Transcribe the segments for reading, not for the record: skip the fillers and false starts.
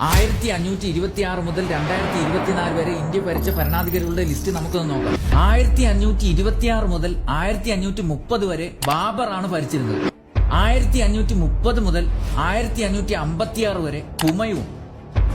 1526 മുതൽ 2024 വരെ ഇന്ത്യ ഭരിച്ച ഭരണാധികാരികളുടെ ലിസ്റ്റ് നമുക്കൊന്ന് നോക്കാം. 1526 മുതൽ 1530 വരെ ബാബറാണ് ഭരിച്ചിരുന്നത്. 1530 മുതൽ 1556 വരെ ഹുമയൂൺ.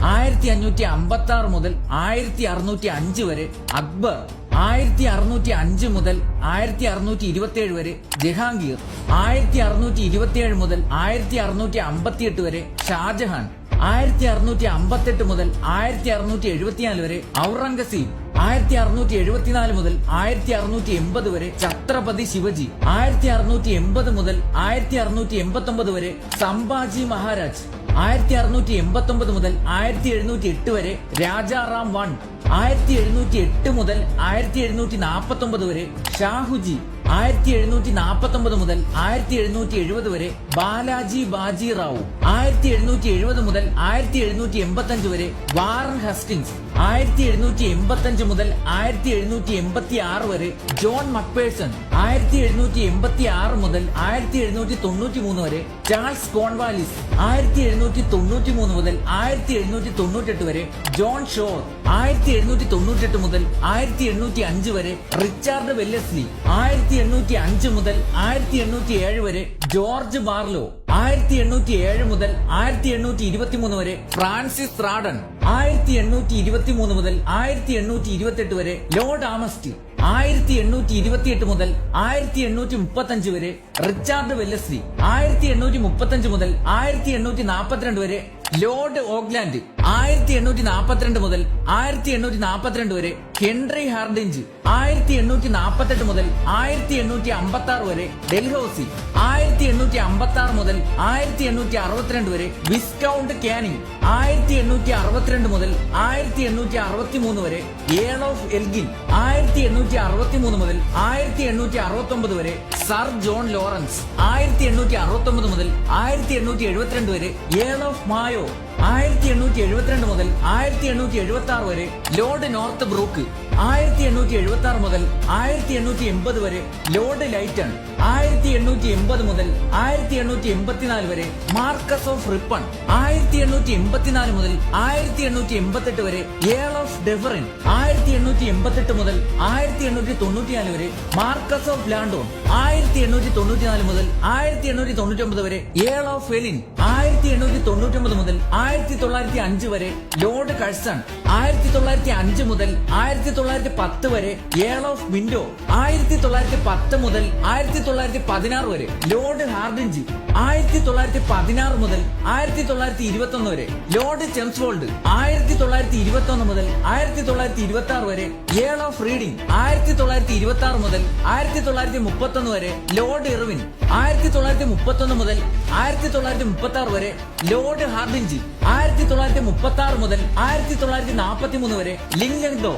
1556 മുതൽ 1605 വരെ അക്ബർ. 1605 മുതൽ 1627 വരെ ജഹാംഗീർ. 1627 മുതൽ 1658 വരെ ഷാജഹാൻ. 1658 മുതൽ 1674 വരെ ഔറംഗസീബ്. 1674 മുതൽ 1680 വരെ ഛത്രപതി ശിവജി. 1680 മുതൽ 1689 വരെ സംഭാജി മഹാരാജ്. 1689 മുതൽ 1708 വരെ രാജാറാം വൺ. 1708 മുതൽ 1749 വരെ ഷാഹുജി. 1749 മുതൽ 1770 വരെ ബാലാജി ബാജി റാവു. 1770 മുതൽ 1785 വരെ വാറൻ ഹസ്റ്റിങ്സ്. 1785 മുതൽ 1786 വരെ ജോൺ മക്പേഴ്സൺ. 1786 മുതൽ 1793 വരെ ചാൾസ് കോൺവാലിസ്. 1793 മുതൽ 1798 വരെ ജോൺ ഷോർ. 1798 മുതൽ 1805 വരെ റിച്ചാർഡ് വെല്ലസ്ലി. 1805 മുതൽ 1807 വരെ ജോർജ് ബാർലോ. 1807 മുതൽ 1823 വരെ ഫ്രാൻസിസ് റാഡൻ. 1823 മുതൽ 1828 വരെ ലോർഡ് ആമസ്റ്റി. 1828 മുതൽ 1835 വരെ റിച്ചാർഡ് വെല്ലസ്ലി. 1835 മുതൽ 1842 വരെ ലോർഡ് ഓഗ്ലാൻഡ്. 1842 മുതൽ 1842 വരെ ഹെൻറി ഹാർഡിഞ്ച്. 1848 മുതൽ 1856 വരെ ഡെൽഹൌസി. 1856 മുതൽ 1862 വരെ വിസ്കൗണ്ട് കാനിങ്. 1862 മുതൽ 1863 വരെ ഏൾ ഓഫ് എൽഗിൻ. 1863 മുതൽ 1869 വരെ സർ ജോൺ ലോറൻസ്. 1869 മുതൽ 1872 വരെ ഏൾ ഓഫ് മായോ. 1872 മുതൽ 1876 വരെ ലോർഡ് നോർത്ത് ബ്രൂക്ക്. 1876 മുതൽ 1880 വരെ ലോർഡ് ലൈറ്റൺ. 1880 മുതൽ 1884 വരെ മാർക്കസ് ഓഫ് റിപ്പൺ. 1884 മുതൽ 1888 വരെ ഏൾ ഓഫ് ഡെഫറിൻ. 1888 മുതൽ 1894 വരെ മാർക്കസ് ഓഫ് ലാൻഡോൺ. 1894 മുതൽ 1899 വരെ ഏൾ ഓഫ് എലിൻ. 1899 മുതൽ 1905 വരെ ലോർഡ് കഴ്സൺ. 1905 മുതൽ 1910 വരെ ഏൾ ഓഫ് വിൻഡോ. 1910 മുതൽ 1916 വരെ ലോർഡ് ഹാർഡിഞ്ച്. 1916 മുതൽ 1921 വരെ ലോർഡ് ചെംസ്വോൾഡ്. 1921 മുതൽ 1926 വരെ ഏൾ ഓഫ് റീഡിംഗ്. 1926 മുതൽ 1931 വരെ ലോർഡ് ഇർവിൻ. 1931 മുതൽ 1936 വരെ ലോർഡ് ഹാർഡിഞ്ച്. 1936 മുതൽ 1943 വരെ ലിങ്ലങ്ഡോ.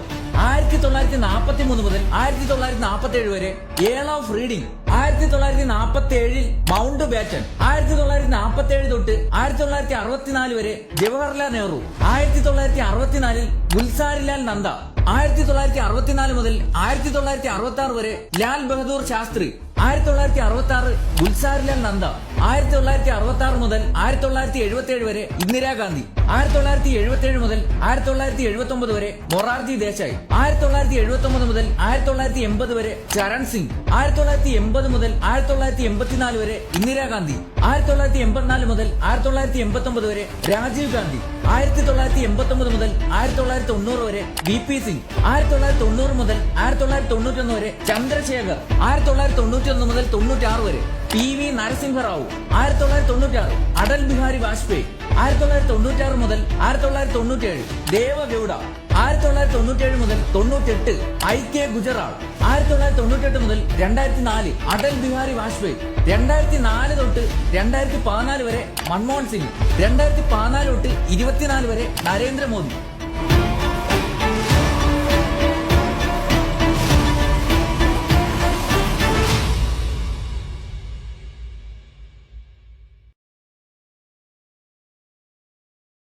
1943 മുതൽ 1947 വരെ Earl of reading. 1947 mount batten. 1947 തൊട്ട് 1964 വരെ ജവഹർലാൽ നെഹ്റു. 1964 ഗുൽസാരിലാൽ നന്ദ. 1964 മുതൽ 1966 വരെ ലാൽ ബഹദൂർ ശാസ്ത്രി. 1966 ഗുൽസാരിലാൽ നന്ദ. 1966 മുതൽ 1977 വരെ ഇന്ദിരാഗാന്ധി. 1977 മുതൽ 1979 വരെ മൊറാർജി ദേശായി. 1979 മുതൽ 1980 വരെ ചരൺ സിംഗ്. 1980 മുതൽ 1984 വരെ ഇന്ദിരാഗാന്ധി. 1984 മുതൽ 1989 വരെ രാജീവ് ഗാന്ധി. 1989 മുതൽ 1990 വരെ VP സിംഗ്. 1990 മുതൽ 1991 വരെ ചന്ദ്രശേഖർ. 1991 മുതൽ 96 വരെ PV നരസിംഹറാവു. 1996 അടൽ ബിഹാരി വാജ്പേയി. 1996 മുതൽ 1997 ദേവഗൌഡ. 1997 മുതൽ 98 IK ഗുജറാൾ. 1998 മുതൽ 2004 അടൽ ബിഹാരി വാജ്പേയി. 2004 തൊട്ട് 2014 വരെ മൻമോഹൻ സിംഗ്. 2014 തൊട്ട് 24 വരെ നരേന്ദ്രമോദി.